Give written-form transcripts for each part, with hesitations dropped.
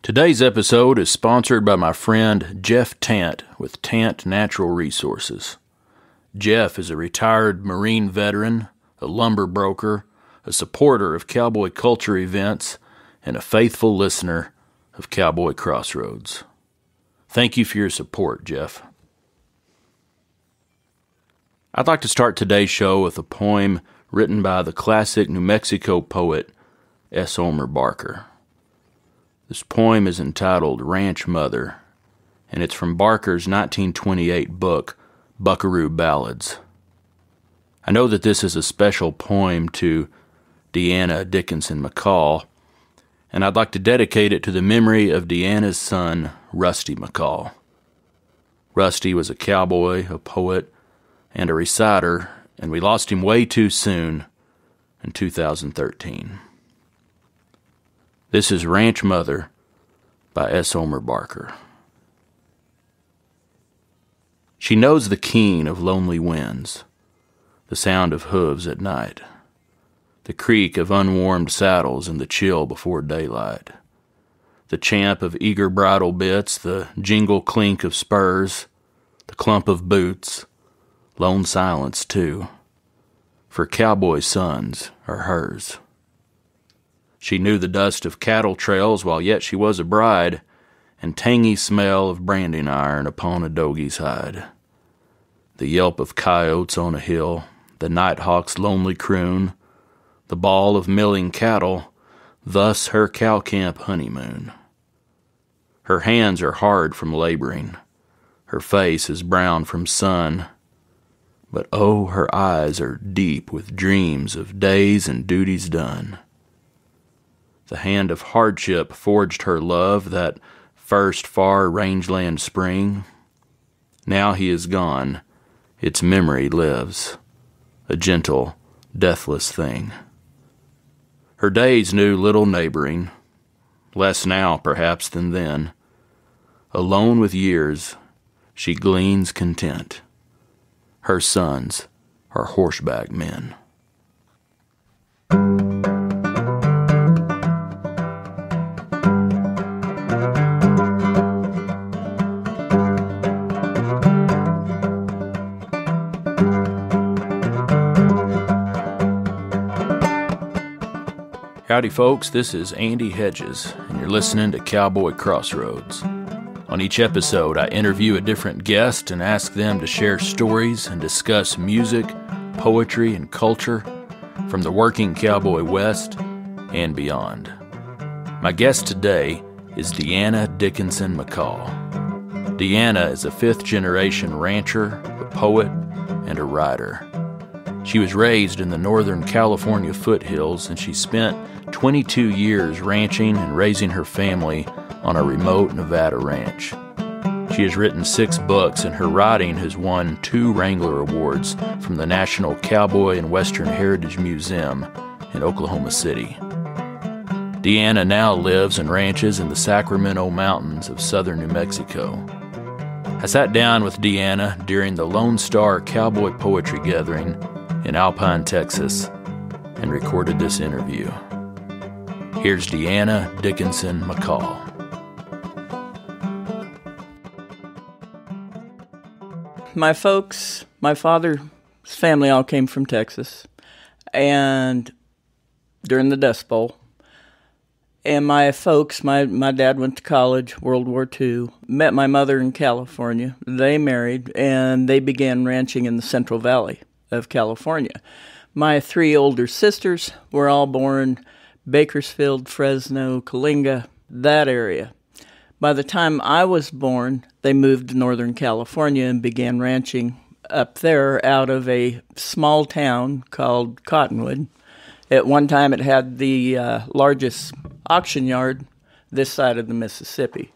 Today's episode is sponsored by my friend Jeff Tant with Tant Natural Resources. Jeff is a retired Marine veteran, a lumber broker, a supporter of cowboy culture events, and a faithful listener of Cowboy Crossroads. Thank you for your support, Jeff. I'd like to start today's show with a poem written by the classic New Mexico poet S. Omer Barker. This poem is entitled Ranch Mother, and it's from Barker's 1928 book, Buckaroo Ballads. I know that this is a special poem to Deanna Dickinson McCall, and I'd like to dedicate it to the memory of Deanna's son, Rusty McCall. Rusty was a cowboy, a poet, and a reciter, and we lost him way too soon in 2013. This is Ranch Mother by S. Omer Barker. She knows the keen of lonely winds, the sound of hooves at night, the creak of unwarmed saddles in the chill before daylight, the champ of eager bridle bits, the jingle clink of spurs, the clump of boots, lone silence too, for cowboy sons are hers. She knew the dust of cattle trails while yet she was a bride, and tangy smell of branding iron upon a dogie's hide. The yelp of coyotes on a hill, the nighthawk's lonely croon, the bawl of milling cattle, thus her cow camp honeymoon. Her hands are hard from laboring, her face is brown from sun, but oh, her eyes are deep with dreams of days and duties done. The hand of hardship forged her love that first far rangeland spring. Now he is gone, its memory lives, a gentle, deathless thing. Her days knew little neighboring, less now perhaps than then. Alone with years, she gleans content. Her sons are horseback men. Howdy folks, this is Andy Hedges, and you're listening to Cowboy Crossroads. On each episode, I interview a different guest and ask them to share stories and discuss music, poetry, and culture from the working cowboy West and beyond. My guest today is Deanna Dickinson McCall. Deanna is a fifth-generation rancher, a poet, and a writer. She was raised in the Northern California foothills, and she spent 22 years ranching and raising her family on a remote Nevada ranch. She has written 6 books, and her writing has won 2 Wrangler Awards from the National Cowboy and Western Heritage Museum in Oklahoma City. Deanna now lives and ranches in the Sacramento Mountains of southern New Mexico. I sat down with Deanna during the Lone Star Cowboy Poetry Gathering in Alpine, Texas, and recorded this interview. Here's Deanna Dickinson McCall. My folks, my father's family all came from Texas, and during the Dust Bowl. And my folks, my dad went to college, World War II, met my mother in California. They married, and they began ranching in the Central Valley of California. My 3 older sisters were all born Bakersfield, Fresno, Coalinga, that area. By the time I was born, they moved to Northern California and began ranching up there out of a small town called Cottonwood. At one time, it had the largest auction yard this side of the Mississippi.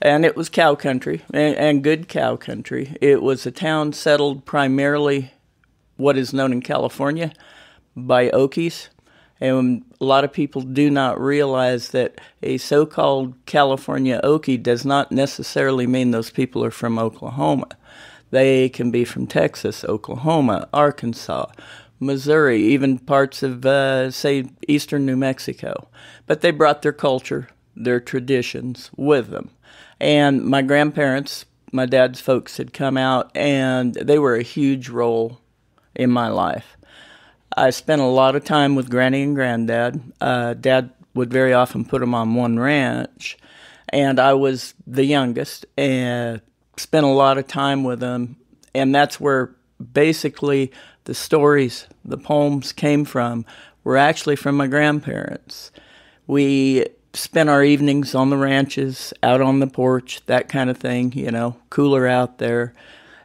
And it was cow country, and good cow country. It was a town settled primarily what is known in California by Okies. And a lot of people do not realize that a so-called California Okie does not necessarily mean those people are from Oklahoma. They can be from Texas, Oklahoma, Arkansas, Missouri, even parts of, say, eastern New Mexico. But they brought their culture their traditions with them. And my grandparents, my dad's folks, had come out, and they were a huge role in my life. I spent a lot of time with Granny and Granddad. Dad would very often put them on one ranch, and I was the youngest and spent a lot of time with them. And that's where basically the stories, the poems came from, were actually from my grandparents. We spent our evenings on the ranches, out on the porch, that kind of thing, cooler out there.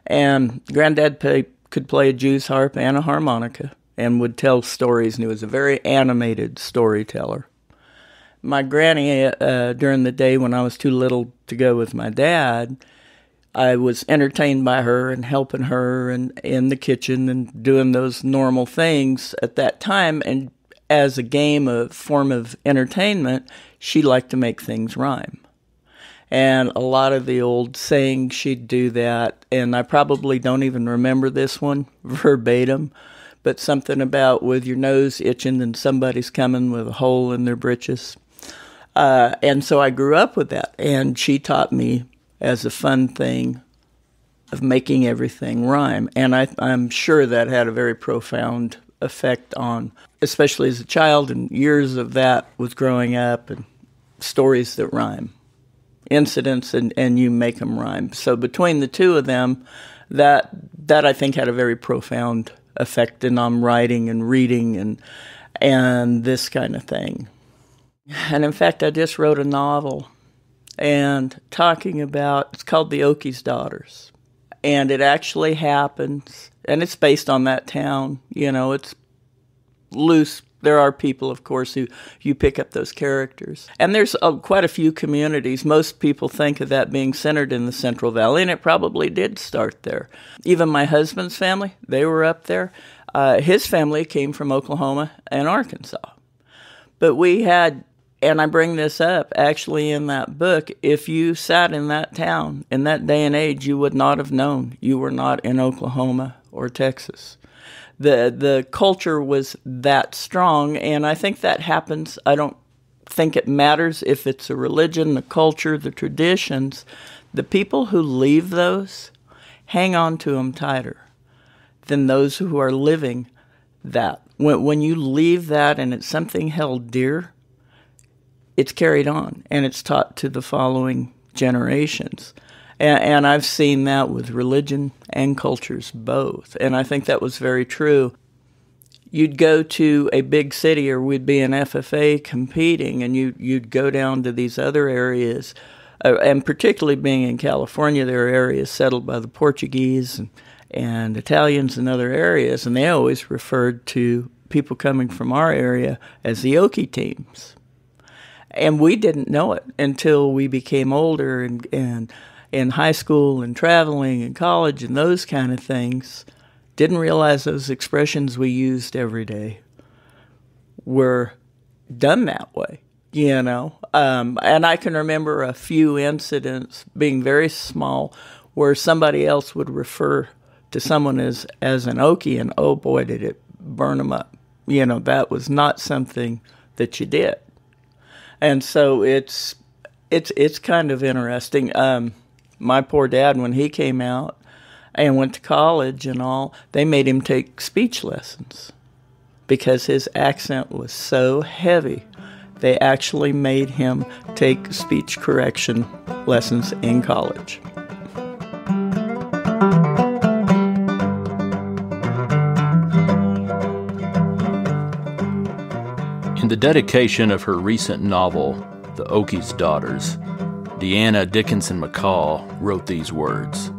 And Granddad could play a Jew's harp and a harmonica and would tell stories, and he was a very animated storyteller. My granny, during the day when I was too little to go with my dad, I was entertained by her and helping her and in the kitchen and doing those normal things at that time. And as a form of entertainment, she liked to make things rhyme. And a lot of the old sayings, she'd do that. And I probably don't even remember this one verbatim, but something about with your nose itching and somebody's coming with a hole in their britches. And so I grew up with that. And she taught me as a fun thing of making everything rhyme. And I'm sure that had a very profound effect on, especially as a child, and years of that with growing up and stories that rhyme, incidents, and you make them rhyme. So between the two of them, that I think had a very profound effect on writing and reading and this kind of thing. And in fact, I just wrote a novel and talking about, it's called The Okies' Daughters. And it actually happens, and it's based on that town. It's loose. There are people, of course, who you pick up those characters. And there's quite a few communities. Most people think of that being centered in the Central Valley, and it probably did start there. Even my husband's family, they were up there. His family came from Oklahoma and Arkansas. But we had, and I bring this up actually in that book, if you sat in that town in that day and age, you would not have known you were not in Oklahoma or Texas. The culture was that strong, and I think that happens. I don't think it matters if it's a religion, the culture, the traditions. The people who leave those hang on to them tighter than those who are living that. When you leave that and it's something held dear, it's carried on, and it's taught to the following generations. And I've seen that with religion and cultures both. And I think that was very true. You'd go to a big city, or we'd be in FFA competing, and you'd go down to these other areas. And particularly being in California, there are areas settled by the Portuguese and Italians and other areas. And they always referred to people coming from our area as the Okie teams. And we didn't know it until we became older and in high school and traveling and college and those kind of things. Didn't realize those expressions we used every day were done that way, And I can remember a few incidents being very small where somebody else would refer to someone as an Okie, and oh boy, did it burn them up. That was not something that you did. And so it's kind of interesting. My poor dad, when he came out and went to college and all, they made him take speech lessons because his accent was so heavy. They actually made him take speech correction lessons in college. In the dedication of her recent novel, The Okies' Daughters, Deanna Dickinson McCall wrote these words.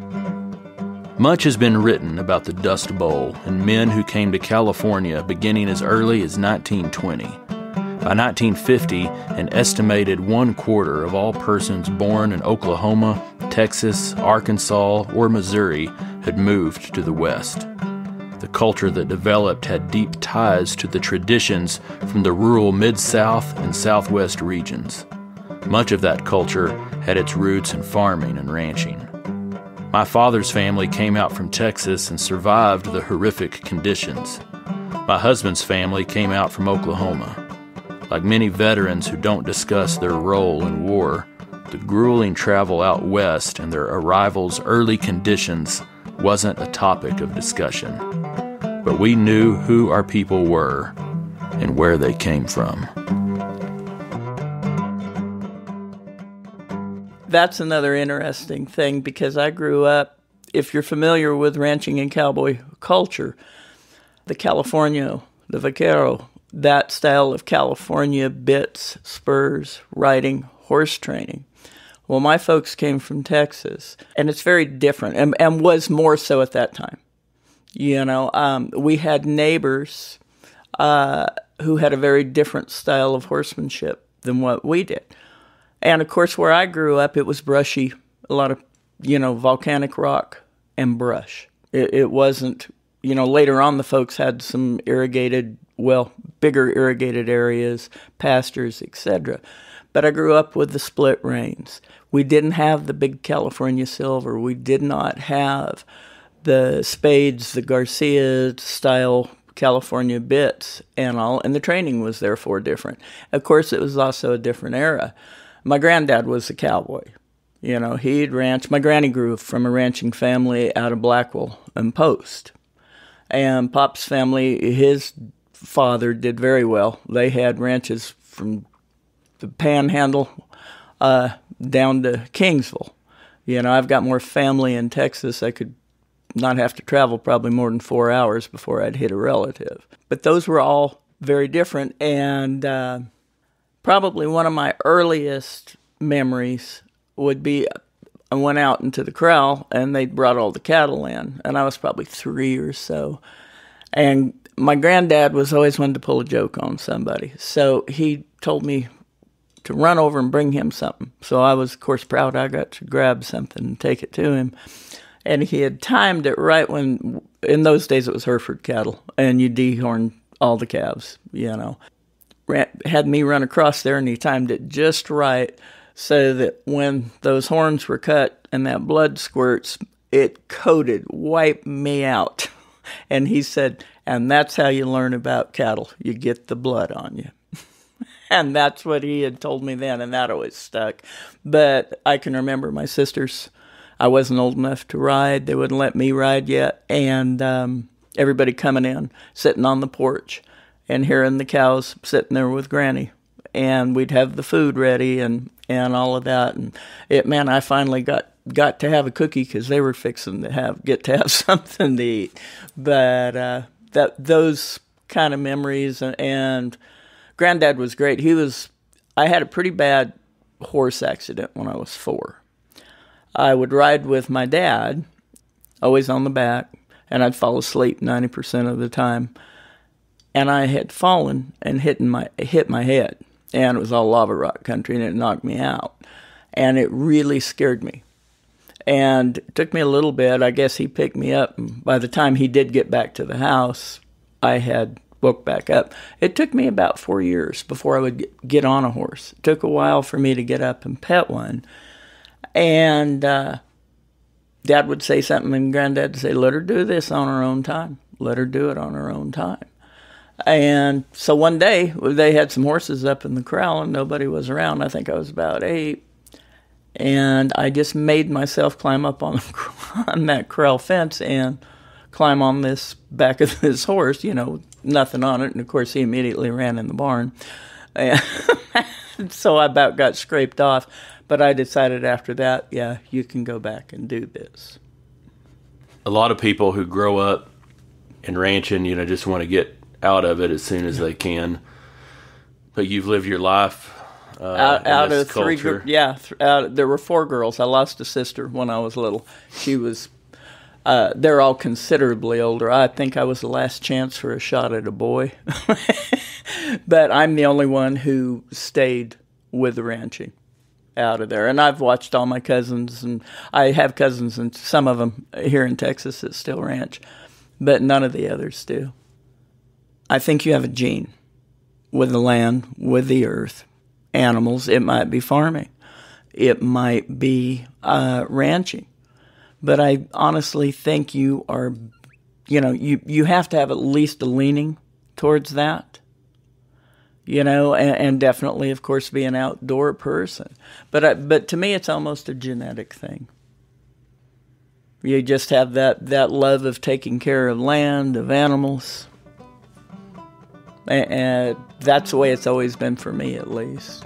Much has been written about the Dust Bowl and men who came to California beginning as early as 1920. By 1950, an estimated 1/4 of all persons born in Oklahoma, Texas, Arkansas, or Missouri had moved to the West. The culture that developed had deep ties to the traditions from the rural Mid-South and Southwest regions. Much of that culture had its roots in farming and ranching. My father's family came out from Texas and survived the horrific conditions. My husband's family came out from Oklahoma. Like many veterans who don't discuss their role in war, the grueling travel out west and their arrival's early conditions wasn't a topic of discussion. But we knew who our people were and where they came from. That's another interesting thing, because I grew up, if you're familiar with ranching and cowboy culture, the Californio, the vaquero, that style of California bits, spurs, riding, horse training. Well, my folks came from Texas, and it's very different, and was more so at that time. You know, we had neighbors who had a very different style of horsemanship than what we did. And, of course, where I grew up, it was brushy, a lot of, volcanic rock and brush. It wasn't, later on the folks had some bigger irrigated areas, pastures, etc. But I grew up with the split reins. We didn't have the big California silver. We did not have the spades, the Garcia-style California bits and all, and the training was therefore different. Of course, it was also a different era. My granddad was a cowboy. He'd ranch. My granny grew from a ranching family out of Blackwell and Post. And Pop's family, his father did very well. They had ranches from the Panhandle down to Kingsville. I've got more family in Texas. I could not have to travel probably more than 4 hours before I'd hit a relative. But those were all very different, and probably one of my earliest memories would be I went out into the corral, and they brought all the cattle in, and I was probably 3 or so. And my granddad was always one to pull a joke on somebody, so he told me to run over and bring him something. So I was, of course, proud I got to grab something and take it to him. And he had timed it right when, in those days it was Hereford cattle, and you dehorned all the calves, Had me run across there, and he timed it just right so that when those horns were cut and that blood squirts, it wiped me out. And he said, and that's how you learn about cattle. You get the blood on you. And that's what he had told me then, and that always stuck. But I can remember my sisters. I wasn't old enough to ride. They wouldn't let me ride yet. And everybody coming in, sitting on the porch, and hearing the cows sitting there with Granny. And we'd have the food ready and all of that. And I finally got to have a cookie because they were fixing to get to have something to eat. But those kind of memories, and Granddad was great. I had a pretty bad horse accident when I was 4. I would ride with my dad, always on the back, and I'd fall asleep 90% of the time. And I had fallen and hit my head, and it was all lava rock country, and it knocked me out. And it really scared me. And it took me a little bit. I guess he picked me up, and by the time he did get back to the house, I had woke back up. It took me about 4 years before I would get on a horse. It took a while for me to get up and pet one. And Dad would say something, and Granddad would say, let her do this on her own time. Let her do it on her own time. And so one day, they had some horses up in the corral, and nobody was around. I think I was about 8. And I just made myself climb up on that corral fence and climb on this back of this horse, nothing on it. And, of course, he immediately ran in the barn. And so I about got scraped off. But I decided after that, yeah, you can go back and do this. A lot of people who grow up in ranching, just want to get out of it as soon as they can. But you've lived your life out in this of culture. 3, there were 4 girls. I lost a sister when I was little. She was, they're all considerably older. I think I was the last chance for a shot at a boy. But I'm the only one who stayed with the ranching out of there. And I've watched all my cousins, and I have cousins, and some of them here in Texas that still ranch, but none of the others do. I think you have a gene with the land, with the earth, animals. It might be farming. It might be ranching. But I honestly think you are, you have to have at least a leaning towards that. and definitely, of course, be an outdoor person. But to me, it's almost a genetic thing. You just have that love of taking care of land, of animals. And that's the way it's always been for me, at least.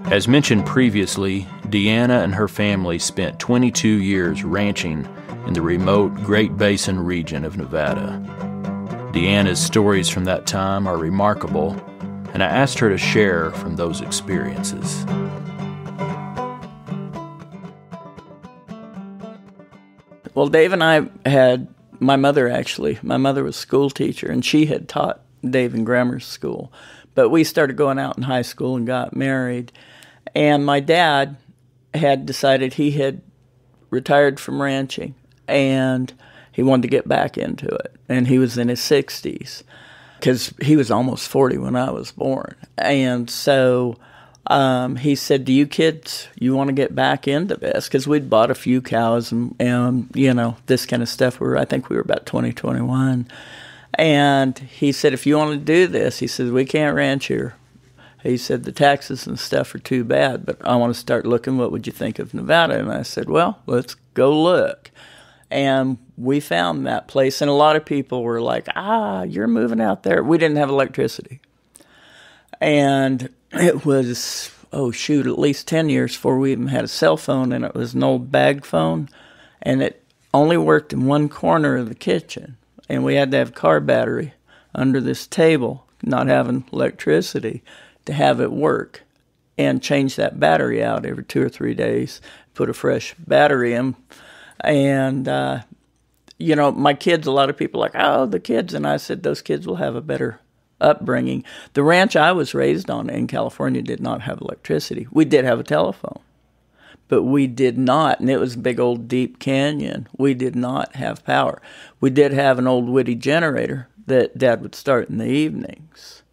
As mentioned previously, Deanna and her family spent 22 years ranching in the remote Great Basin region of Nevada. Deanna's stories from that time are remarkable, and I asked her to share from those experiences. Well, Dave and I had my mother was a school teacher, and she had taught Dave in grammar school. But we started going out in high school and got married. And my dad had decided he had retired from ranching, and he wanted to get back into it. And he was in his 60s, because he was almost 40 when I was born. And so he said, do you kids, you want to get back into this? Because we'd bought a few cows and this kind of stuff. I think we were about 20, 21. And he said, if you want to do this, he said, we can't ranch here. He said, the taxes and stuff are too bad, but I want to start looking. What would you think of Nevada? And I said, well, let's go look. And we found that place, and a lot of people were like, you're moving out there. We didn't have electricity. And it was, at least 10 years before we even had a cell phone, and it was an old bag phone, and it only worked in one corner of the kitchen. And we had to have a car battery under this table, not having electricity, to have it work, and change that battery out every 2 or 3 days, put a fresh battery in. And, my kids, a lot of people are like, the kids. And I said, those kids will have a better upbringing. The ranch I was raised on in California did not have electricity. We did have a telephone, but we did not, and it was a big old deep canyon. We did not have power. We did have an old Whitty generator that Dad would start in the evenings.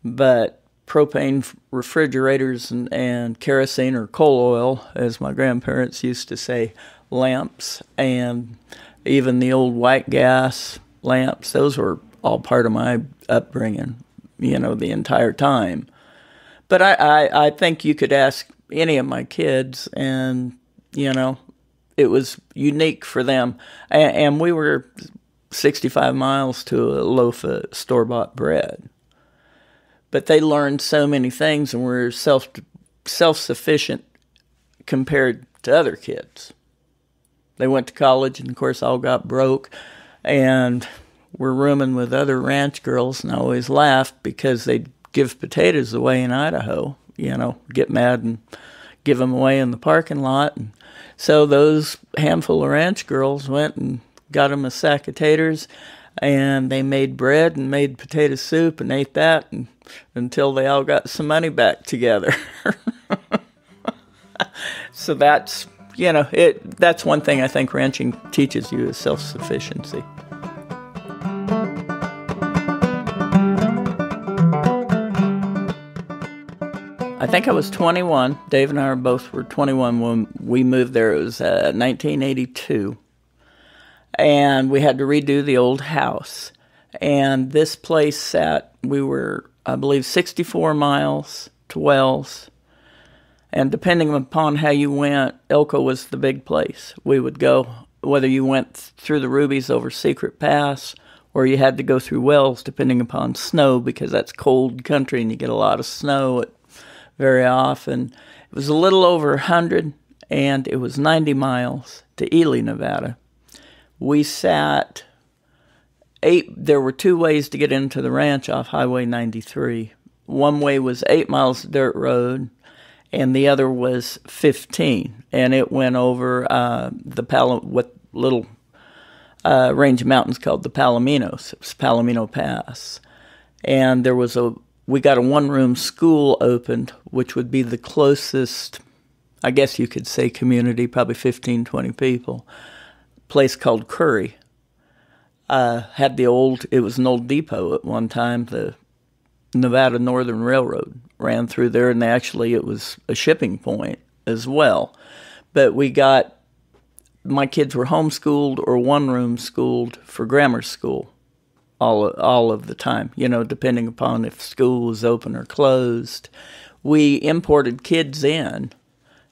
But propane refrigerators and kerosene or coal oil, as my grandparents used to say, lamps, and even the old white gas lamps, those were all part of my upbringing, the entire time. But I think you could ask any of my kids, and, it was unique for them. And we were 65 miles to a loaf of store-bought bread. But they learned so many things and were self-sufficient compared to other kids. They went to college and, of course, all got broke and were rooming with other ranch girls, and I always laughed because they'd give potatoes away in Idaho, get mad and give them away in the parking lot. And so those handful of ranch girls went and got them a sack of taters, and they made bread and made potato soup and ate that until they all got some money back together. So that's, that's one thing I think ranching teaches you is self-sufficiency. I think I was 21. Dave and I were 21 when we moved there. It was 1982. And we had to redo the old house. And this place we were, I believe, 64 miles to Wells. And depending upon how you went, Elko was the big place. We would go, whether you went through the Rubies over Secret Pass, or you had to go through Wells, depending upon snow, because that's cold country and you get a lot of snow very often. It was a little over 100, and it was 90 miles to Ely, Nevada. We sat there were 2 ways to get into the ranch off Highway 93. One way was 8 miles of dirt road, and the other was 15. And it went over what little range of mountains called the Palominos. It was Palomino Pass. And we got a one-room school opened, which would be the closest, I guess you could say, community, probably 15, 20 people. Place called Curry. It was an old depot at one time. The Nevada Northern Railroad ran through there, and it was a shipping point as well. But my kids were homeschooled or one-room schooled for grammar school all of the time, depending upon if school was open or closed. We imported kids in.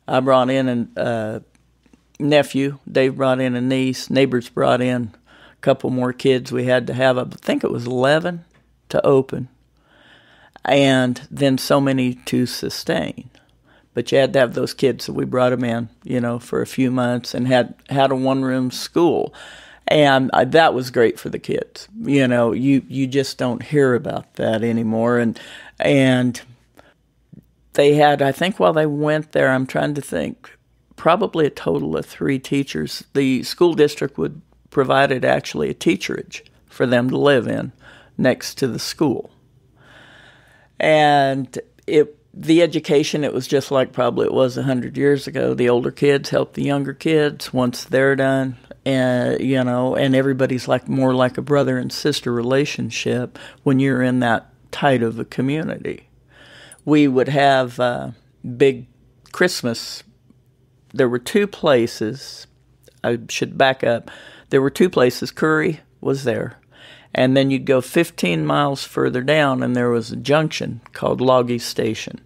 I brought in a nephew. Dave brought in a niece. Neighbors brought in a couple more kids. We had to have, I think it was 11 to open, and then so many to sustain. But you had to have those kids, so we brought them in, for a few months and had a one-room school. And that was great for the kids. You just don't hear about that anymore. And they had, I think while they went there, I'm trying to think, probably a total of 3 teachers. The school district provided actually a teacherage for them to live in next to the school. And the education, it was just like probably it was 100 years ago. The older kids help the younger kids once they're done, and everybody's more like a brother and sister relationship when you're in that tight of a community. We would have big Christmas. There were 2 places. I should back up. There were 2 places. Curry was there. And then you'd go 15 miles further down, and there was a junction called Loggy Station.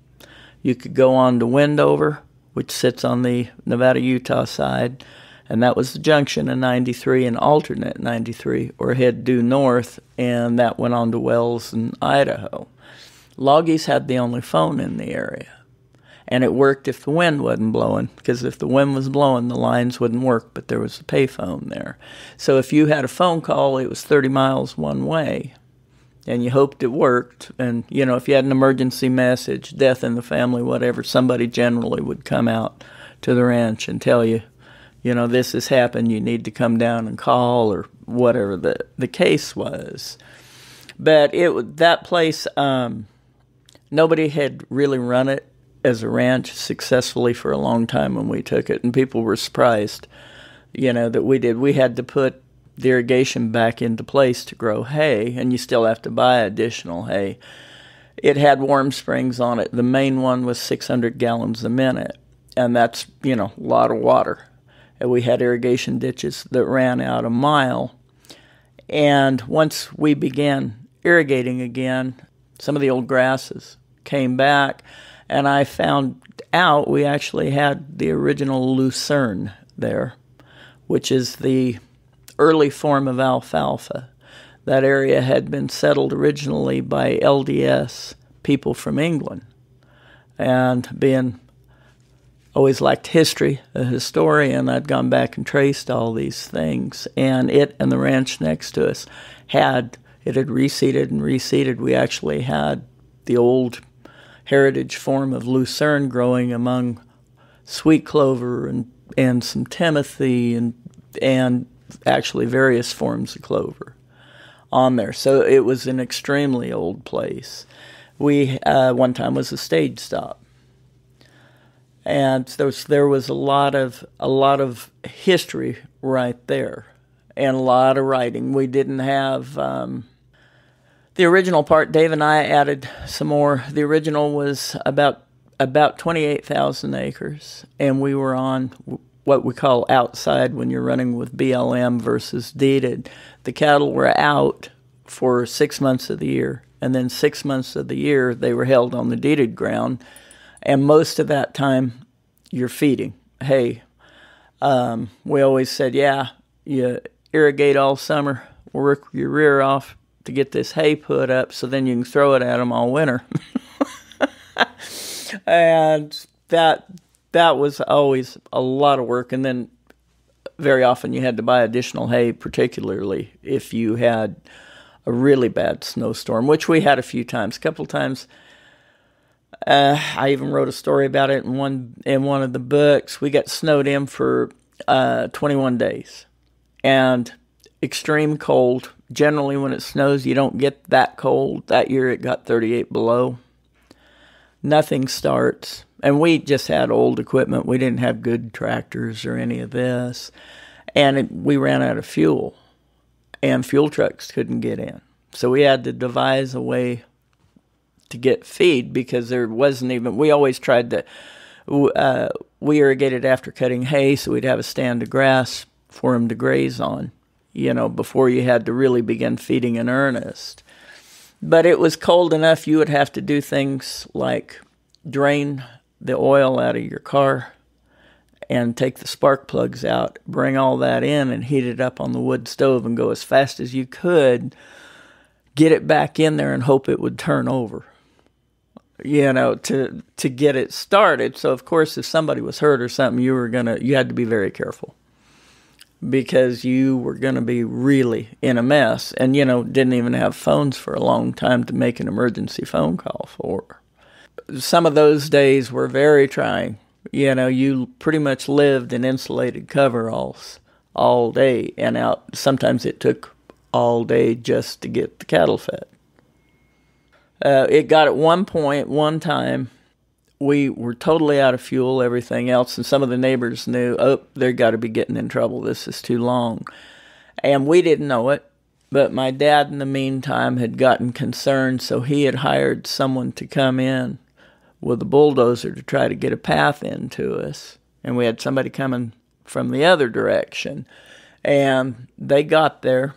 You could go on to Wendover, which sits on the Nevada-Utah side, and that was the junction in 93 and alternate 93, or head due north, and that went on to Wells and Idaho. Loggy's had the only phone in the area. And it worked if the wind wasn't blowing, because if the wind was blowing, the lines wouldn't work, but there was a payphone there. So if you had a phone call, it was 30 miles one way, and you hoped it worked. And, if you had an emergency message, death in the family, whatever, somebody generally would come out to the ranch and tell you, this has happened, you need to come down and call, or whatever the case was. But that place, nobody had really run it as a ranch successfully for a long time when we took it, and people were surprised, that we did. We had to put the irrigation back into place to grow hay, and you still have to buy additional hay. It had warm springs on it. The main one was 600 gallons a minute, and that's, a lot of water. And we had irrigation ditches that ran out a mile, and once we began irrigating again, some of the old grasses came back. And I found out we actually had the original lucerne there, which is the early form of alfalfa. That area had been settled originally by LDS people from England. And being always liked history, a historian, I'd gone back and traced all these things. And it and the ranch next to us had reseeded and reseeded. We actually had the old heritage form of lucerne growing among sweet clover and some timothy and actually various forms of clover on there. So it was an extremely old place. We one time was a stage stop, and there was a lot of history right there, and a lot of writing. We didn't have the original part. Dave and I added some more. The original was about 28,000 acres, and we were on what we call outside when you're running with BLM versus deeded. The cattle were out for 6 months of the year, and then 6 months of the year they were held on the deeded ground, and most of that time you're feeding hay. We always said, you irrigate all summer, work your rear off to get this hay put up, so then you can throw it at them all winter. And that was always a lot of work. And then very often you had to buy additional hay, particularly if you had a really bad snowstorm, which we had a few times. A couple times, I even wrote a story about it in one of the books. We got snowed in for 21 days, and extreme cold. Generally, when it snows, you don't get that cold. That year, it got 38 below. Nothing starts. And we just had old equipment. We didn't have good tractors or any of this. And we ran out of fuel. And fuel trucks couldn't get in. So we had to devise a way to get feed, because there wasn't even... We always tried to... We irrigated after cutting hay, so we'd have a stand of grass for them to graze on, before you had to really begin feeding in earnest. But it was cold enough you would have to do things like drain the oil out of your car and take the spark plugs out, bring all that in and heat it up on the wood stove and go as fast as you could, get it back in there and hope it would turn over, to get it started. So, of course, if somebody was hurt or something, you had to be very careful because you were going to be really in a mess and, didn't even have phones for a long time to make an emergency phone call for. Some of those days were very trying. You pretty much lived in insulated coveralls all day and out. Sometimes it took all day just to get the cattle fed. It got at one time, we were totally out of fuel, everything else, and some of the neighbors knew, they've got to be getting in trouble. This is too long. And we didn't know it, but my dad in the meantime had gotten concerned, so he had hired someone to come in with a bulldozer to try to get a path into us. And we had somebody coming from the other direction. And they got there,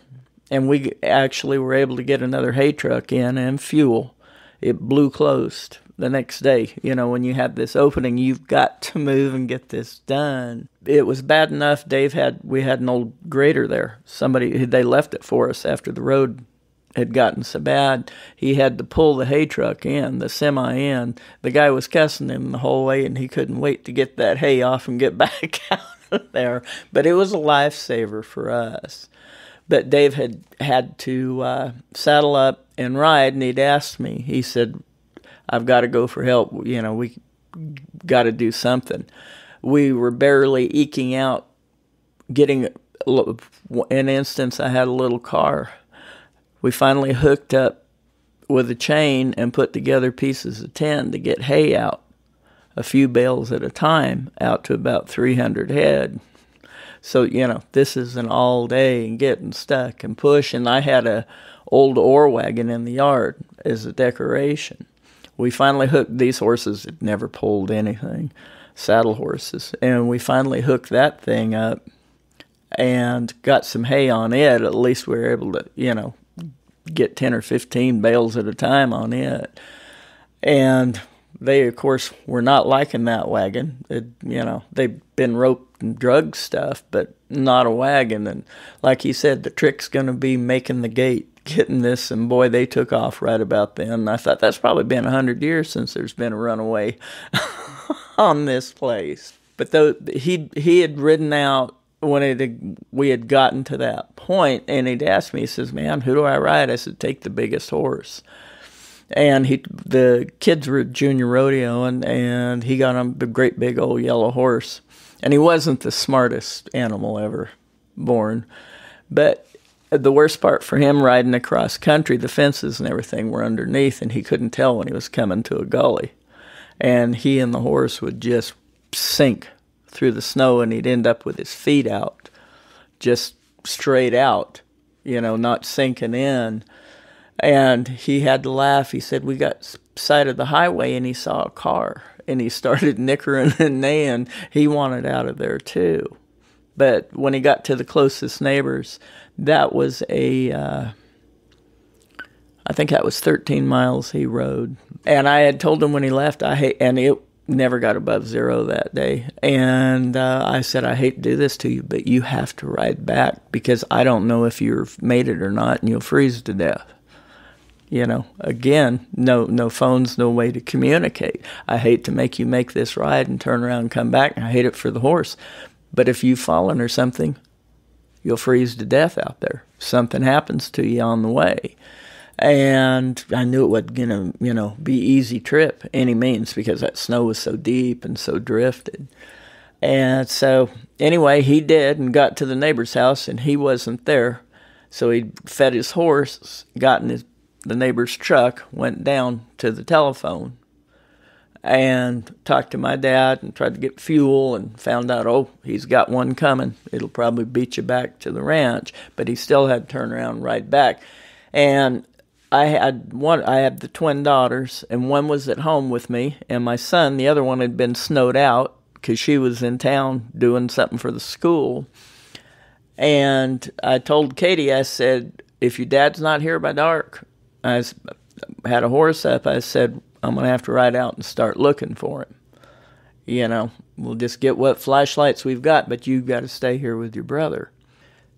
and we actually were able to get another hay truck in and fuel. It blew closed the next day. When you have this opening, you've got to move and get this done. It was bad enough. We had an old grader there. They left it for us after the road had gotten so bad. He had to pull the hay truck in, the semi in. The guy was cussing him the whole way, and he couldn't wait to get that hay off and get back out of there. But it was a lifesaver for us. But Dave had to saddle up and ride, and he'd asked me. He said, I've got to go for help. We got to do something. We were barely eking out, getting an instance, I had a little car. We finally hooked up with a chain and put together pieces of tin to get hay out, a few bales at a time, out to about 300 head. So, this is an all day and getting stuck and pushing. I had a old ore wagon in the yard as a decoration. We finally hooked these horses. Had never pulled anything, saddle horses. And we finally hooked that thing up and got some hay on it. At least we were able to, get 10 or 15 bales at a time on it. And they, of course, were not liking that wagon. They'd been roped and drug stuff, but not a wagon. And like he said, the trick's going to be making the gate, getting this. And boy, they took off right about then. And I thought that's probably been 100 years since there's been a runaway on this place. But though he had ridden out when we had gotten to that point, and he'd asked me, he says, man, who do I ride? I said, take the biggest horse. And the kids were at junior rodeo, and he got on a great big old yellow horse. And he wasn't the smartest animal ever born. But the worst part for him, riding across country, the fences and everything were underneath, and he couldn't tell when he was coming to a gully. And he and the horse would just sink through the snow, and he'd end up with his feet out, just straight out, not sinking in. And he had to laugh. He said, we got sight of the highway, and he saw a car, and he started nickering and neighing. He wanted out of there too. But when he got to the closest neighbors, that was I think that was 13 miles he rode. And I had told him when he left, and it never got above zero that day. And I said, I hate to do this to you, but you have to ride back because I don't know if you've made it or not, and you'll freeze to death. Again, no phones, no way to communicate. I hate to make you make this ride and turn around and come back. I hate it for the horse. But if you've fallen or something, you'll freeze to death out there. Something happens to you on the way. And I knew it wasn't going to, be easy trip any means because that snow was so deep and so drifted. And so anyway, he did and got to the neighbor's house, and he wasn't there. So he fed his horse, got in the neighbor's truck, went down to the telephone and talked to my dad and tried to get fuel and found out, he's got one coming. It'll probably beat you back to the ranch. But he still had to turn around and ride back. And I had the twin daughters, and one was at home with me, and my son, the other one had been snowed out because she was in town doing something for the school. And I told Katie, I said, if your dad's not here by dark, I had a horse up, I said, I'm going to have to ride out and start looking for him. You know, we'll just get what flashlights we've got, but you've got to stay here with your brother.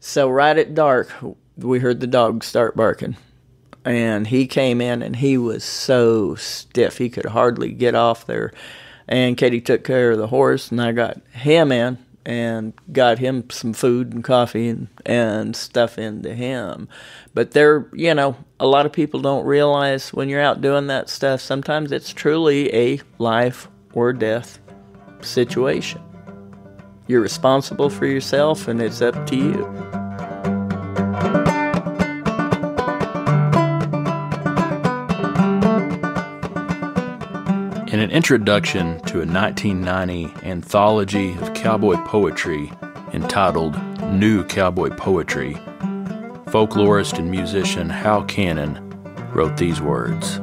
So right at dark, we heard the dog start barking. And he came in, and he was so stiff, he could hardly get off there. And Katie took care of the horse, and I got him in and got him some food and coffee and stuff into him. But there, you know, a lot of people don't realize when you're out doing that stuff, sometimes it's truly a life or death situation. You're responsible for yourself, and it's up to you. In an introduction to a 1990 anthology of cowboy poetry entitled New Cowboy Poetry, folklorist and musician Hal Cannon wrote these words.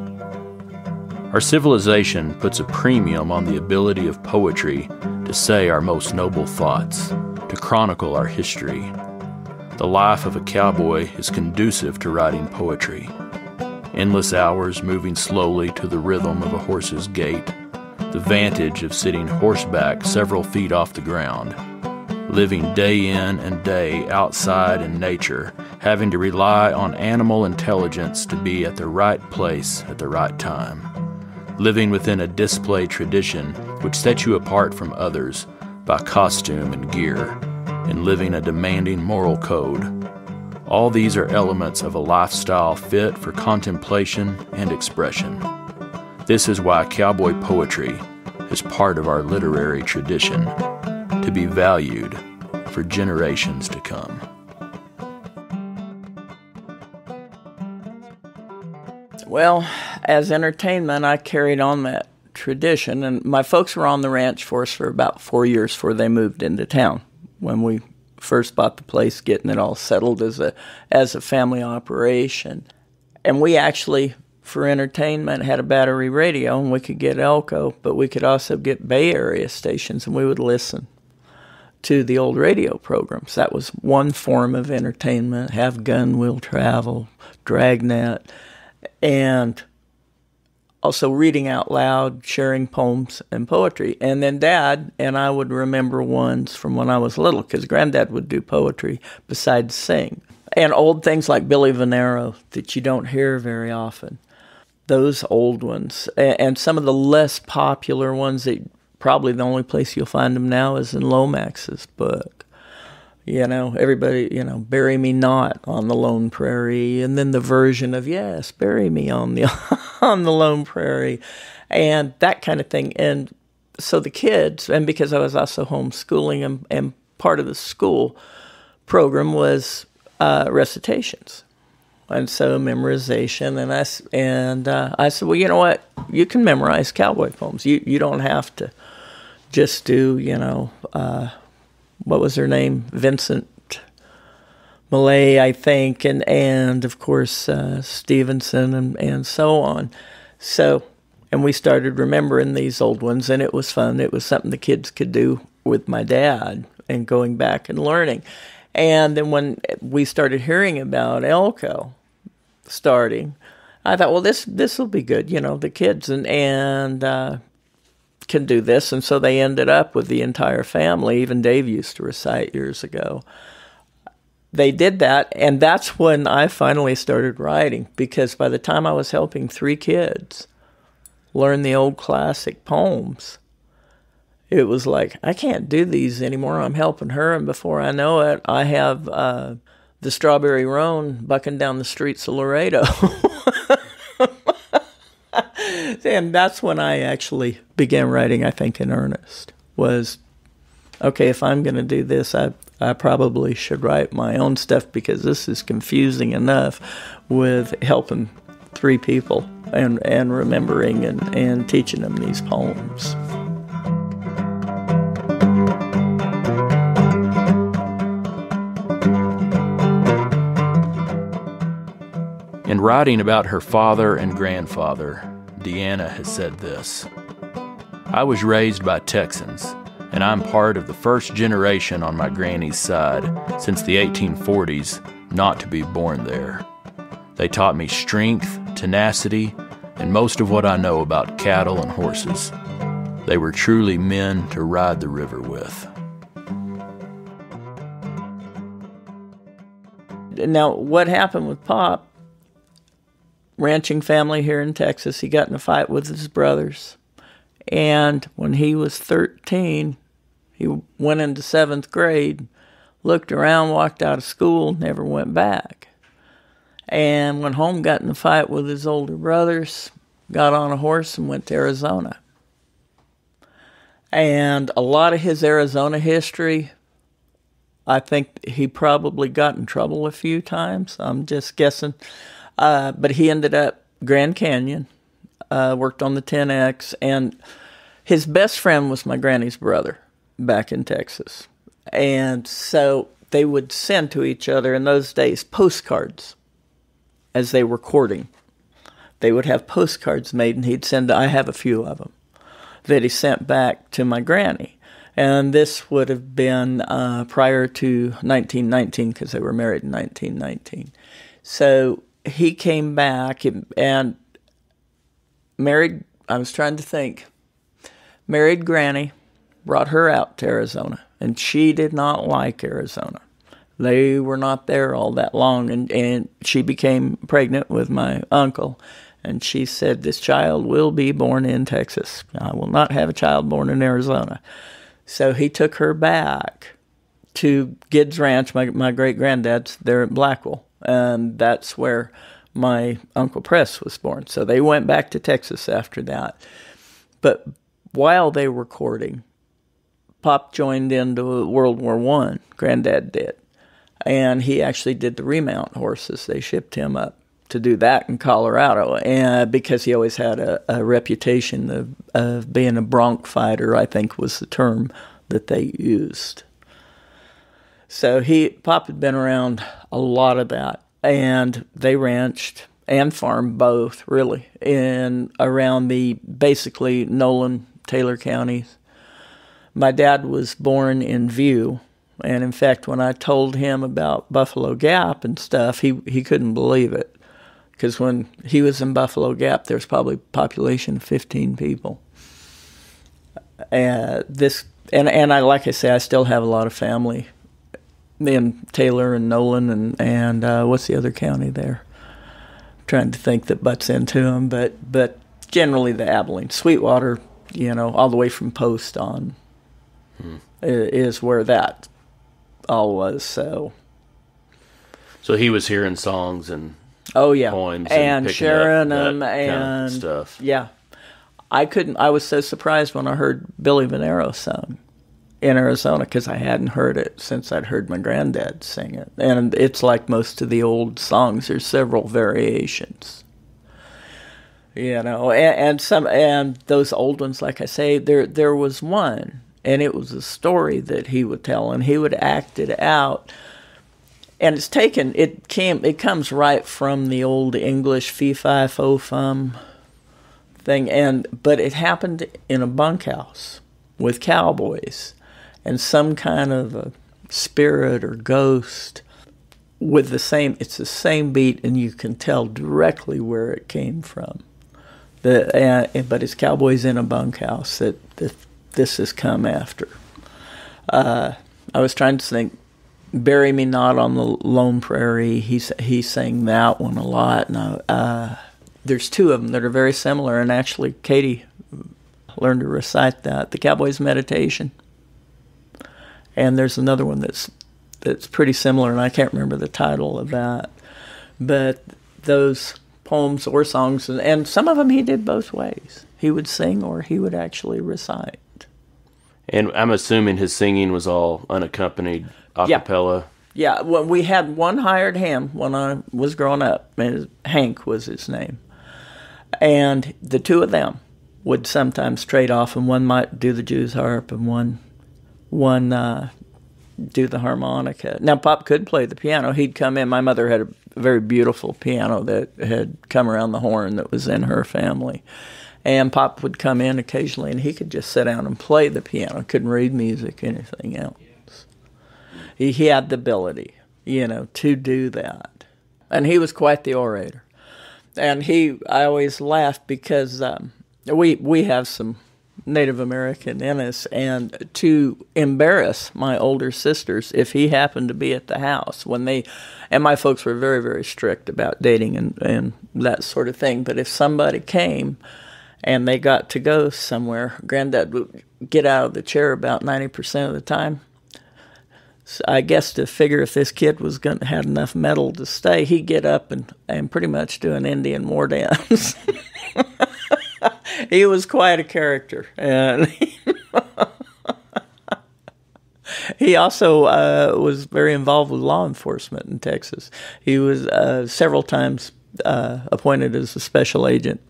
Our civilization puts a premium on the ability of poetry to say our most noble thoughts, to chronicle our history. The life of a cowboy is conducive to writing poetry. Endless hours moving slowly to the rhythm of a horse's gait, the vantage of sitting horseback several feet off the ground, living day in and day outside in nature, having to rely on animal intelligence to be at the right place at the right time, living within a display tradition which sets you apart from others by costume and gear, and living a demanding moral code. All these are elements of a lifestyle fit for contemplation and expression. This is why cowboy poetry is part of our literary tradition, to be valued for generations to come. Well, as entertainment, I carried on that tradition, and my folks were on the ranch for us for about 4 years before they moved into town. When we first bought the place, getting it all settled as a family operation. And we actually, for entertainment, had a battery radio, and we could get Elko, but we could also get Bay Area stations, and we would listen to the old radio programs. That was one form of entertainment. Have Gun Will Travel, Dragnet, and also reading out loud, sharing poems and poetry. And then Dad and I would remember ones from when I was little, because Granddad would do poetry besides sing. And old things like Billy Venero that you don't hear very often. Those old ones. And some of the less popular ones that probably the only place you'll find them now is in Lomax's book. You know, everybody, you know, bury me not on the lone prairie, and then the version of, yes, bury me on the on the lone prairie, and that kind of thing. And so the kids, and because I was also homeschooling, and part of the school program was recitations, and so memorization. And I said, well, you know what? You can memorize cowboy poems. You don't have to just do, you know. What was her name? Vincent Millay, I think, and of course Stevenson and so on. So, and we started remembering these old ones, and it was fun. It was something the kids could do with my dad and going back and learning. And then when we started hearing about Elko starting, I thought, well, this will be good. You know, the kids and can do this, and so they ended up with the entire family. Even Dave used to recite years ago. They did that, and that's when I finally started writing, because by the time I was helping 3 kids learn the old classic poems, it was like, I can't do these anymore. I'm helping her, and before I know it, I have the Strawberry Roan bucking down the streets of Laredo. And that's when I actually began writing, I think, in earnest, was, okay, if I'm going to do this, I probably should write my own stuff, because this is confusing enough with helping 3 people and remembering and teaching them these poems. In writing about her father and grandfather, Deanna has said this: "I was raised by Texans, and I'm part of the first generation on my granny's side since the 1840s not to be born there. They taught me strength, tenacity, and most of what I know about cattle and horses. They were truly men to ride the river with." Now, what happened with Pop, ranching family here in Texas, he got in a fight with his brothers. And when he was 13, he went into 7th grade, looked around, walked out of school, never went back. And went home, got in a fight with his older brothers, got on a horse and went to Arizona. And a lot of his Arizona history, I think he probably got in trouble a few times. I'm just guessing. But he ended up Grand Canyon, worked on the 10X, and his best friend was my granny's brother back in Texas. And so they would send to each other in those days postcards as they were courting. They would have postcards made, and he'd send, I have a few of them, that he sent back to my granny. And this would have been prior to 1919, because they were married in 1919. So he came back and married, I was trying to think, married Granny, brought her out to Arizona, and she did not like Arizona. They were not there all that long, and she became pregnant with my uncle, and she said, "This child will be born in Texas. I will not have a child born in Arizona." So he took her back to Gidd's Ranch, my great-granddad's there at Blackwell, and that's where my Uncle Press was born. So they went back to Texas after that. But while they were courting, Pop joined into World War I, Granddad did. And he actually did the remount horses. They shipped him up to do that in Colorado, and because he always had a reputation of being a bronc fighter, I think was the term that they used. So Pop had been around a lot of that, and they ranched and farmed both, really, in around the basically Nolan, Taylor counties. My dad was born in View, and in fact, when I told him about Buffalo Gap and stuff, he couldn't believe it. Because when he was in Buffalo Gap, there's probably a population of 15 people. And like I say, I still have a lot of family in Taylor and Nolan and what's the other county there? I'm trying to think that butts into them, but generally the Abilene, Sweetwater, all the way from Post on is where that all was. So he was hearing songs and poems and sharing them and kind of stuff. Yeah, I was so surprised when I heard Billy Venero sung in Arizona, because I hadn't heard it since I'd heard my granddad sing it. And it's like most of the old songs, there's several variations. And those old ones, like I say, there was one, and it was a story that he would tell, and he would act it out. And it comes right from the old English fee-fi-fo-fum thing, but it happened in a bunkhouse with cowboys and some kind of a spirit or ghost with it's the same beat, and you can tell directly where it came from. But it's cowboys in a bunkhouse that this has come after. I was trying to think, "Bury Me Not on the Lone Prairie." He sang that one a lot. And there's two of them that are very similar, and actually Katie learned to recite that. The Cowboys Meditation. And there's another one that's pretty similar, and I can't remember the title of that. But those poems or songs, and some of them he did both ways. He would sing or he would actually recite. And I'm assuming his singing was all unaccompanied a cappella. Yeah, well, we had one hired hand when I was growing up. Hank was his name. And the two of them would sometimes trade off, and one might do the Jew's harp, and one do the harmonica. Now, Pop could play the piano. He'd come in. My mother had a very beautiful piano that had come around the horn that was in her family. And Pop would come in occasionally, and he could just sit down and play the piano. Couldn't read music, anything else. He had the ability, to do that. And he was quite the orator. And I always laughed because we have some Native American in us, and to embarrass my older sisters if he happened to be at the house and my folks were very, very strict about dating and that sort of thing, but if somebody came and they got to go somewhere, Granddad would get out of the chair about 90% of the time. So I guess to figure if this kid was going to have enough mettle to stay, he'd get up and pretty much do an Indian war dance. He was quite a character, and he also was very involved with law enforcement in Texas. He was several times appointed as a special agent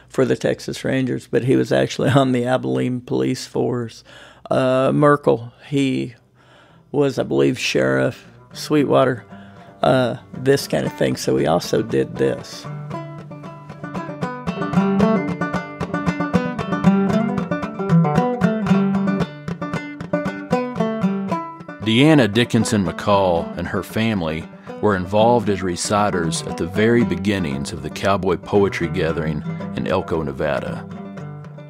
for the Texas Rangers, but he was actually on the Abilene Police Force. Merkel, he was, I believe, Sheriff, Sweetwater, this kind of thing, so he also did this. Deanna Dickinson McCall and her family were involved as reciters at the very beginnings of the Cowboy Poetry Gathering in Elko, Nevada.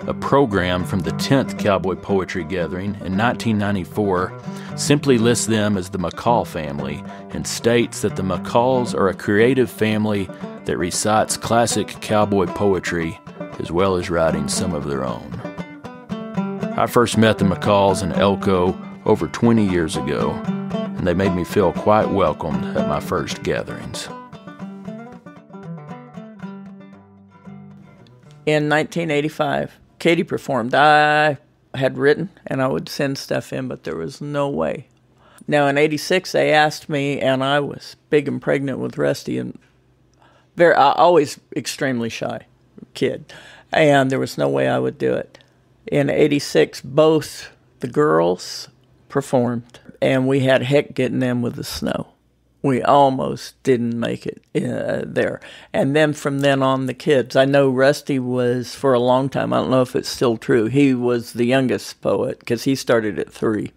A program from the 10th Cowboy Poetry Gathering in 1994 simply lists them as the McCall family and states that the McCalls are a creative family that recites classic cowboy poetry as well as writing some of their own. I first met the McCalls in Elko over 20 years ago, and they made me feel quite welcomed at my first gatherings. In 1985, Katie performed. I had written, and I would send stuff in, but there was no way. Now, in 86, they asked me, and I was big and pregnant with Rusty, and always extremely shy kid, and there was no way I would do it. In 86, both the girls performed, and we had heck getting them with the snow. We almost didn't make it there. And then from then on, the kids. I know Rusty was, for a long time, I don't know if it's still true, he was the youngest poet because he started at 3.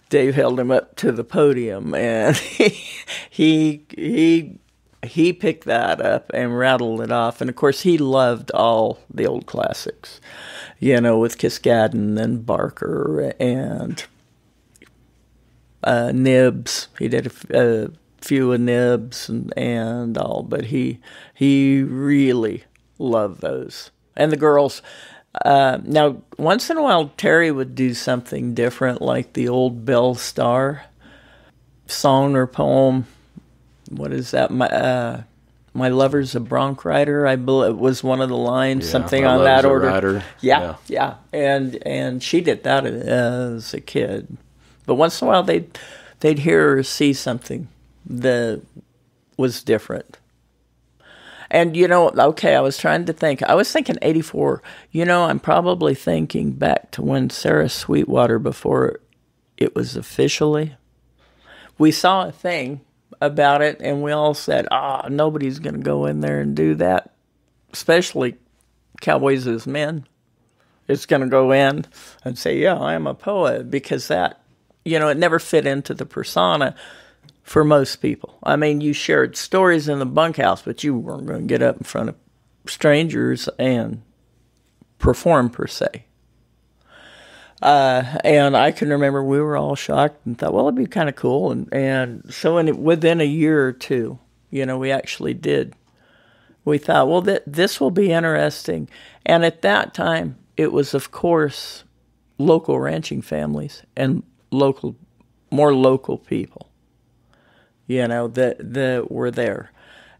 Dave held him up to the podium, and he picked that up and rattled it off. And, of course, he loved all the old classics, with Kiskadden and Barker and Nibs. He did a few of Nibs and all, but he really loved those. And the girls, now once in a while Terry would do something different, like the old Belle Starr song or poem. What is that? My lover's a bronc rider, I believe it was one of the lines, something on that order. Rider. Yeah. And she did that as a kid. But once in a while, they'd hear or see something that was different. And, I was trying to think. I was thinking 84. I'm probably thinking back to when Sarah Sweetwater, before it was officially, we saw a thing about it, and we all said, nobody's going to go in there and do that, especially Cowboys as Men. It's going to go in and say, yeah, I am a poet, because that, it never fit into the persona for most people. I mean, you shared stories in the bunkhouse, but you weren't going to get up in front of strangers and perform, per se. And I can remember we were all shocked and thought, well, it'd be kind of cool. And so within a year or two, we actually did. We thought, well, this will be interesting. And at that time, it was, of course, local ranching families and more local people, that were there.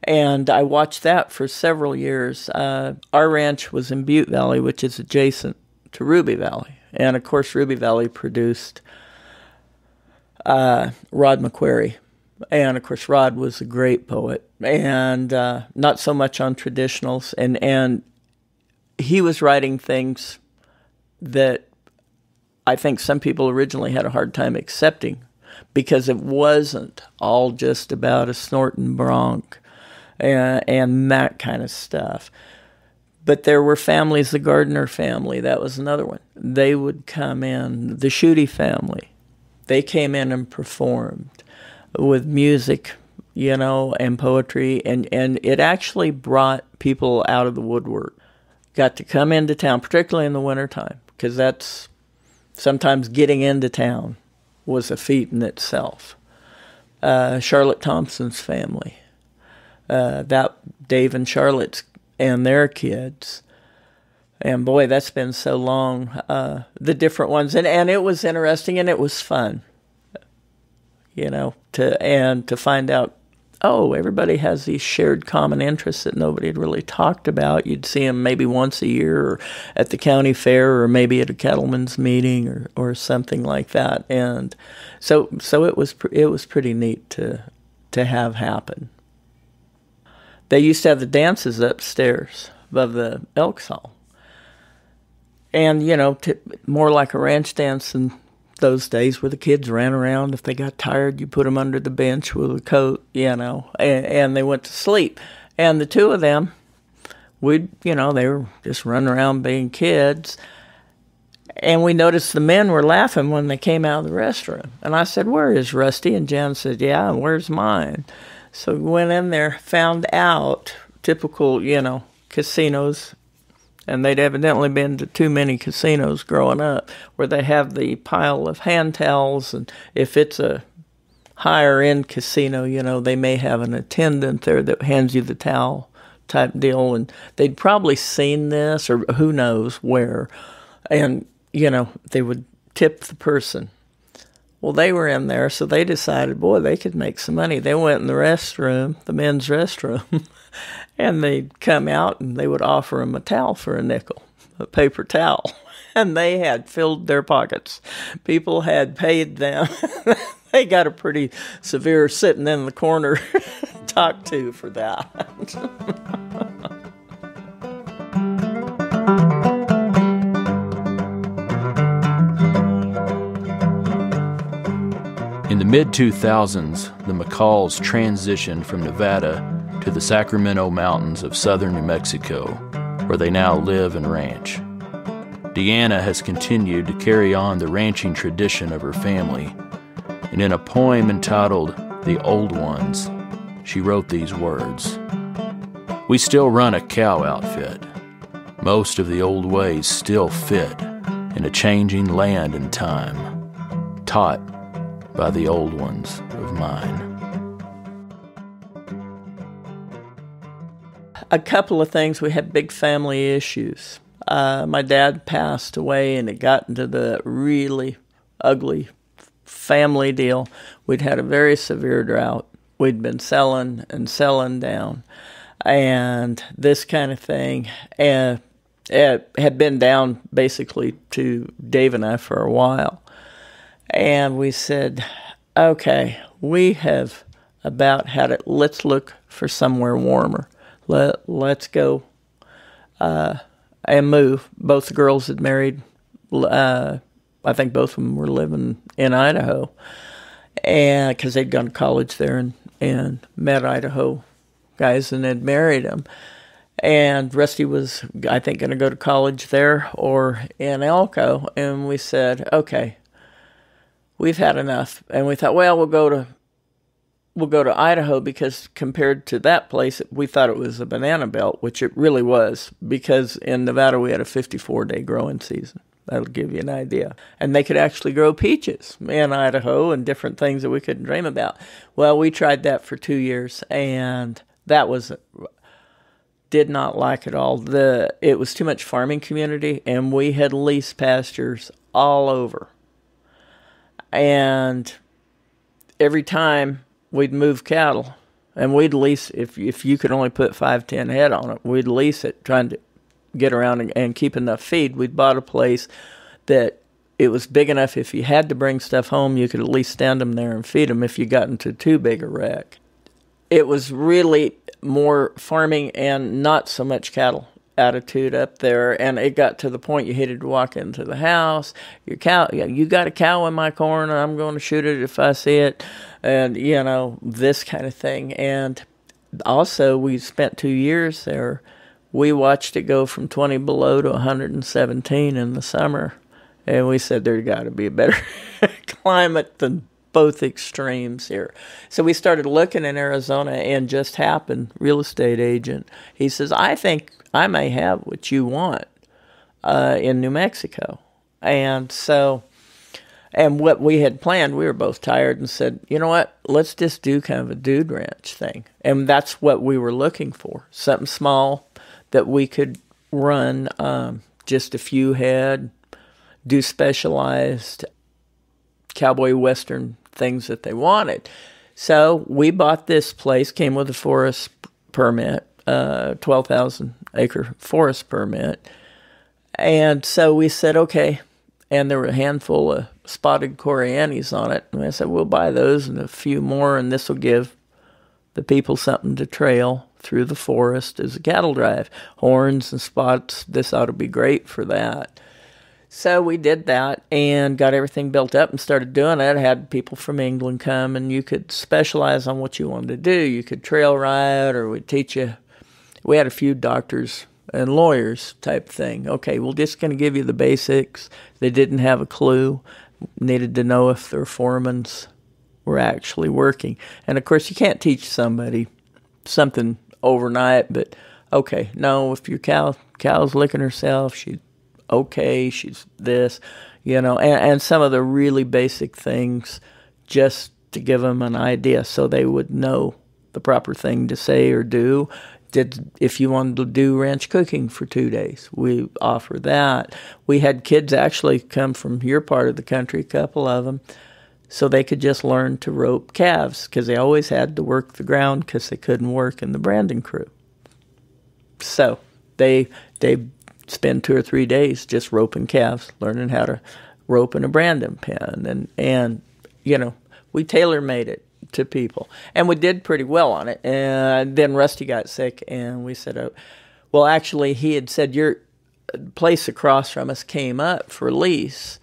And I watched that for several years. Our ranch was in Butte Valley, which is adjacent to Ruby Valley. And, of course, Ruby Valley produced Rod McQuarrie. And, of course, Rod was a great poet, and not so much on traditionals. And he was writing things that I think some people originally had a hard time accepting, because it wasn't all just about a snorting bronc and that kind of stuff. But there were families, the Gardner family, that was another one. They would come in, the Schutte family. They came in and performed with music, and poetry, and it actually brought people out of the woodwork. Got to come into town, particularly in the wintertime, because that's sometimes getting into town was a feat in itself. Charlotte Thompson's family, that Dave and Charlotte's and their kids. And boy, that's been so long, the different ones. And it was interesting and it was fun, to find out, everybody has these shared common interests that nobody had really talked about. You'd see them maybe once a year or at the county fair or maybe at a cattleman's meeting or something like that. And so it was pretty neat to have happen. They used to have the dances upstairs above the Elks Hall. And, more like a ranch dance in those days where the kids ran around. If they got tired, you put them under the bench with a coat, and they went to sleep. And the two of them, they were just running around being kids. And we noticed the men were laughing when they came out of the restroom. And I said, "Where is Rusty?" And Jan said, "Yeah, and where's mine?" So we went in there, found out, typical, casinos, and they'd evidently been to too many casinos growing up, where they have the pile of hand towels, and if it's a higher-end casino, they may have an attendant there that hands you the towel type deal, and they'd probably seen this, or who knows where, and, they would tip the person. Well, they were in there, so they decided, boy, they could make some money. They went in the restroom, the men's restroom, and they'd come out and they would offer them a towel for a nickel, a paper towel. And they had filled their pockets. People had paid them. They got a pretty severe sitting in the corner talk to for that. In the mid-2000s, the McCalls transitioned from Nevada to the Sacramento Mountains of southern New Mexico, where they now live and ranch. Deanna has continued to carry on the ranching tradition of her family, and in a poem entitled "The Old Ones," she wrote these words: "We still run a cow outfit. Most of the old ways still fit in a changing land and time, taught by the old ones of mine." A couple of things. We had big family issues. My dad passed away, and it got into the really ugly family deal. We'd had a very severe drought. We'd been selling and selling down. And this kind of thing it had been down basically to Dave and I for a while. And we said, okay, we have about had it. Let's look for somewhere warmer. Let's go and move. Both the girls had married. I think both of them were living in Idaho, and because they'd gone to college there and met Idaho guys and had married them. And Rusty was, I think, going to go to college there or in Elko. And we said, okay, we've had enough. And we thought, well, we'll go to Idaho, because compared to that place, we thought it was a banana belt, which it really was, because in Nevada we had a 54-day growing season. That'll give you an idea. And they could actually grow peaches in Idaho and different things that we couldn't dream about. Well, we tried that for 2 years, and that did not like it all. It was too much farming community, and we had leased pastures all over. And every time we'd move cattle, and we'd lease, if you could only put 5-10 head on it, we'd lease it, trying to get around and keep enough feed. We'd bought a place that it was big enough if you had to bring stuff home, you could at least stand them there and feed them if you got into too big a wreck. It was really more farming and not so much cattle. attitude up there, and it got to the point you hated to walk into the house. Your cow, you got a cow in my corn, and I'm going to shoot it if I see it, and this kind of thing. And also, we spent 2 years there. We watched it go from 20 below to 117 in the summer, and we said there's got to be a better climate than both extremes here. So we started looking in Arizona, and just happened, real estate agent, he says, I think I may have what you want in New Mexico. And what we had planned, we were both tired and said, you know what, let's just do kind of a dude ranch thing. And that's what we were looking for, something small that we could run, just a few head, do specialized cowboy western things that they wanted. So we bought this place, came with a forest permit, 12,000 acre forest permit. And so we said, okay. And there were a handful of spotted Corianis on it. And I said, we'll buy those and a few more, and this will give the people something to trail through the forest as a cattle drive. Horns and spots, this ought to be great for that. So we did that and got everything built up and started doing it. Had people from England come, and you could specialize on what you wanted to do. You could trail ride, or we'd teach you. We had a few doctors and lawyers type thing. Okay, we're just going to give you the basics. They didn't have a clue. Needed to know if their foremans were actually working. And, of course, you can't teach somebody something overnight, but, okay, no, if your cow's licking herself, she's okay, she's this, and some of the really basic things just to give them an idea so they would know the proper thing to say or do. If you wanted to do ranch cooking for 2 days, we offer that. We had kids actually come from your part of the country, a couple of them, so they could just learn to rope calves because they always had to work the ground because they couldn't work in the branding crew. So they spend 2 or 3 days just roping calves, learning how to rope in a branding pen, and we tailor-made it to people, and we did pretty well on it. And then Rusty got sick, and we said, oh, well, actually, he had said your place across from us came up for lease,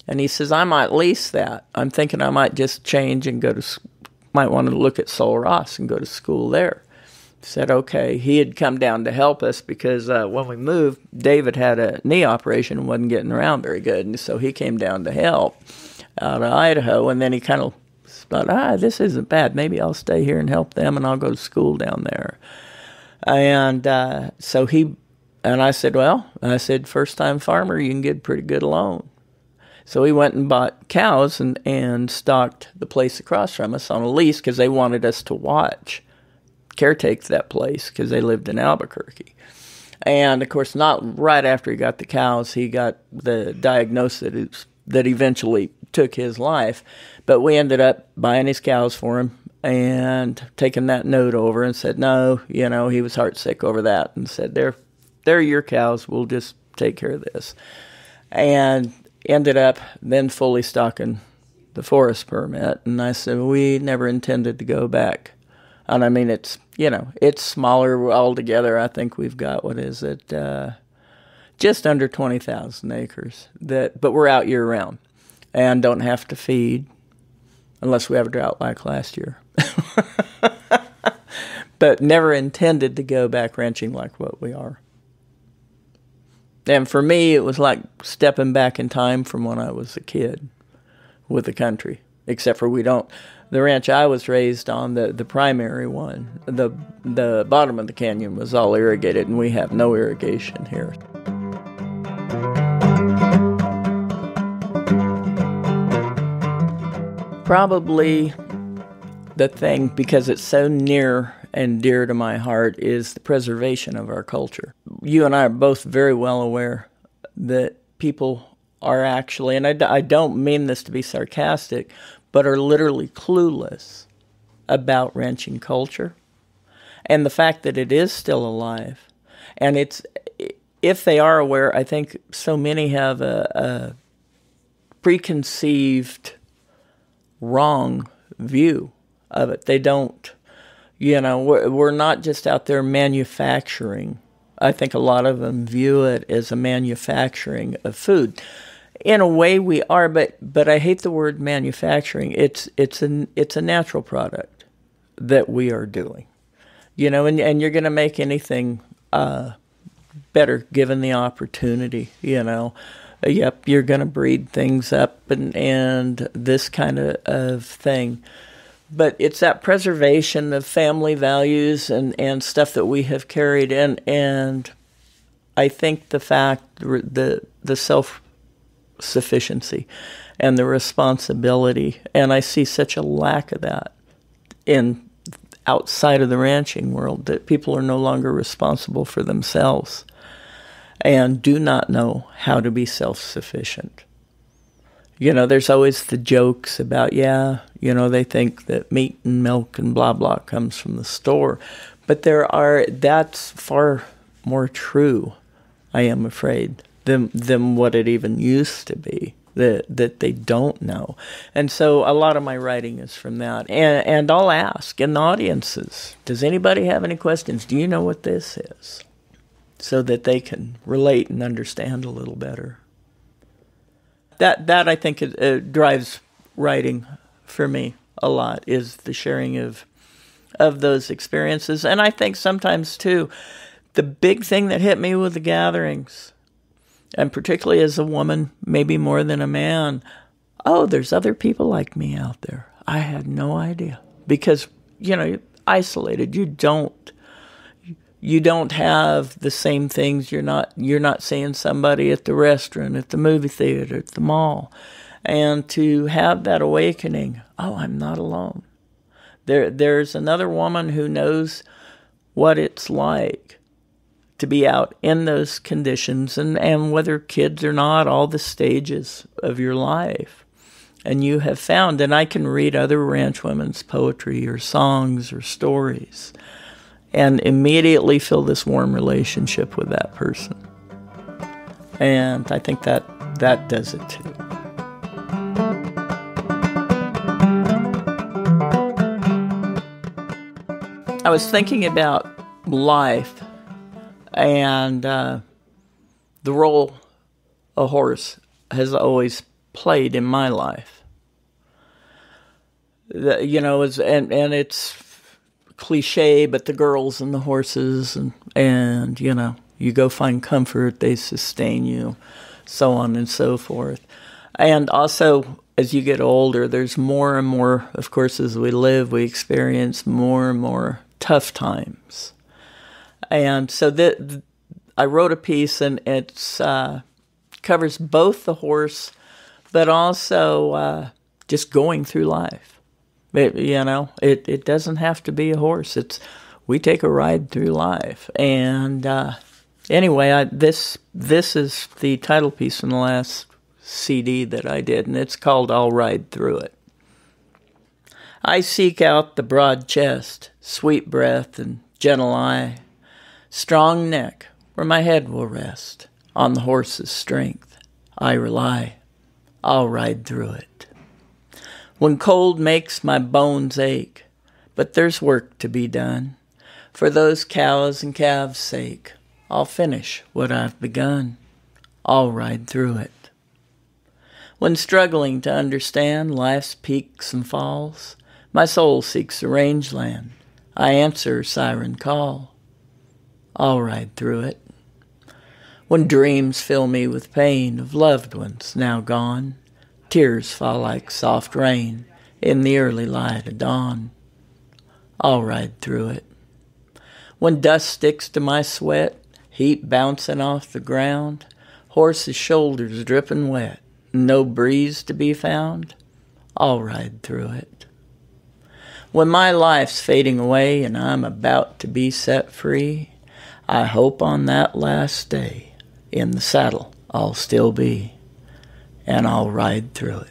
and he says, I might lease that. I'm thinking I might just change and might want to look at Sol Ross and go to school there. Said, okay. He had come down to help us because when we moved, David had a knee operation and wasn't getting around very good. And so he came down to help out of Idaho. And then he kind of thought, this isn't bad. Maybe I'll stay here and help them, and I'll go to school down there. And so I said, first-time farmer, you can get a pretty good loan. So he went and bought cows and stocked the place across from us on a lease because they wanted us to caretake that place because they lived in Albuquerque. And, of course, not right after he got the cows, he got the diagnosis that eventually took his life. But we ended up buying his cows for him and taking that note over and said, no, he was heartsick over that, and said, they're your cows. We'll just take care of this. And ended up then fully stocking the forest permit. And I said, we never intended to go back. And I mean, it's smaller altogether. I think we've got, just under 20,000 acres. But we're out year round and don't have to feed unless we have a drought like last year. But never intended to go back ranching like what we are. And for me, it was like stepping back in time from when I was a kid with the country, except for the ranch I was raised on, the primary one, the bottom of the canyon was all irrigated, and we have no irrigation here. Probably the thing, because it's so near and dear to my heart, is the preservation of our culture. You and I are both very well aware that people are actually, and I don't mean this to be sarcastic, but are literally clueless about ranching culture and the fact that it is still alive. And if they are aware, I think so many have a preconceived wrong view of it. They don't, we're not just out there manufacturing I think a lot of them view it as a manufacturing of food. In a way, we are, but I hate the word manufacturing. It's a natural product that we are doing, and you're going to make anything better given the opportunity. Yep, you're going to breed things up and this kind of thing. But it's that preservation of family values and stuff that we have carried in. And I think the fact, the self-sufficiency and the responsibility, and I see such a lack of that outside of the ranching world, that people are no longer responsible for themselves and do not know how to be self-sufficient. There's always the jokes about, they think that meat and milk and blah, blah comes from the store. But that's far more true, I am afraid, than what it even used to be, that they don't know. And so a lot of my writing is from that. And I'll ask in the audiences, does anybody have any questions? Do you know what this is? So that they can relate and understand a little better. That I think it drives writing for me a lot, is the sharing of those experiences. And I think sometimes, too, the big thing that hit me with the gatherings, and particularly as a woman, maybe more than a man, there's other people like me out there. I had no idea. Because, you're isolated. You don't have the same things. You're not seeing somebody at the restaurant, at the movie theater, at the mall. And to have that awakening, I'm not alone. There's another woman who knows what it's like to be out in those conditions, and whether kids or not, all the stages of your life. And you have found, and I can read other ranch women's poetry or songs or stories, and immediately feel this warm relationship with that person. And I think that does it too. I was thinking about life and the role a horse has always played in my life. And it's cliche, but the girls and the horses and you go find comfort, they sustain you, so on and so forth. And also, as you get older, there's more and more, of course, as we live, we experience more and more tough times. And so I wrote a piece, and it covers both the horse, but also just going through life. It doesn't have to be a horse. We take a ride through life. And anyway, this is the title piece from the last CD that I did, and it's called I'll Ride Through It. I seek out the broad chest, sweet breath and gentle eye, strong neck where my head will rest. On the horse's strength I rely. I'll ride through it. When cold makes my bones ache, but there's work to be done. For those cows and calves' sake, I'll finish what I've begun. I'll ride through it. When struggling to understand life's peaks and falls, my soul seeks a rangeland. I answer her siren call. I'll ride through it. When dreams fill me with pain of loved ones now gone, tears fall like soft rain in the early light of dawn. I'll ride through it. When dust sticks to my sweat, heat bouncing off the ground, horse's shoulders dripping wet, no breeze to be found, I'll ride through it. When my life's fading away and I'm about to be set free, I hope on that last day in the saddle I'll still be. And I'll ride through it.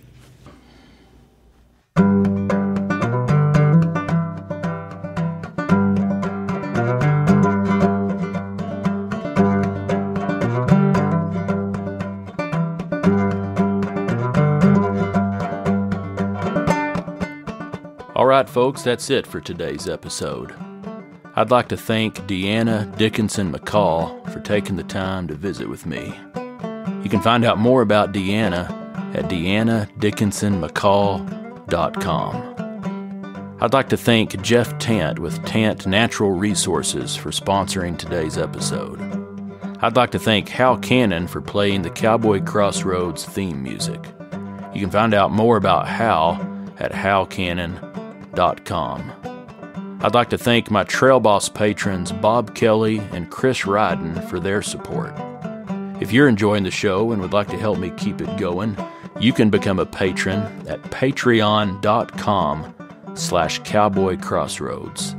All right, folks, that's it for today's episode. I'd like to thank Deanna Dickinson McCall for taking the time to visit with me. You can find out more about Deanna at DeannaDickinsonMcCall.com. I'd like to thank Jeff Tant with Tant Natural Resources for sponsoring today's episode. I'd like to thank Hal Cannon for playing the Cowboy Crossroads theme music. You can find out more about Hal at halcannon.com. I'd like to thank my Trail Boss patrons Bob Kelly and Chris Ryden for their support. If you're enjoying the show and would like to help me keep it going, you can become a patron at patreon.com/cowboycrossroads.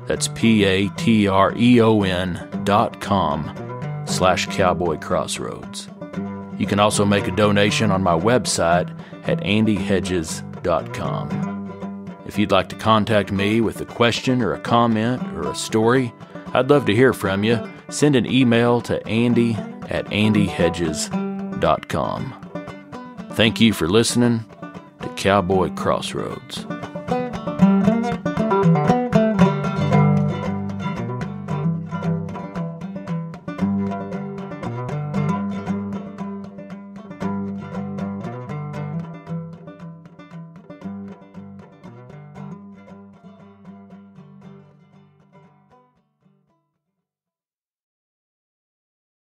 That's patreon.com/cowboycrossroads. You can also make a donation on my website at andyhedges.com. If you'd like to contact me with a question or a comment or a story, I'd love to hear from you. Send an email to andy@andyhedges.com. Thank you for listening to Cowboy Crossroads.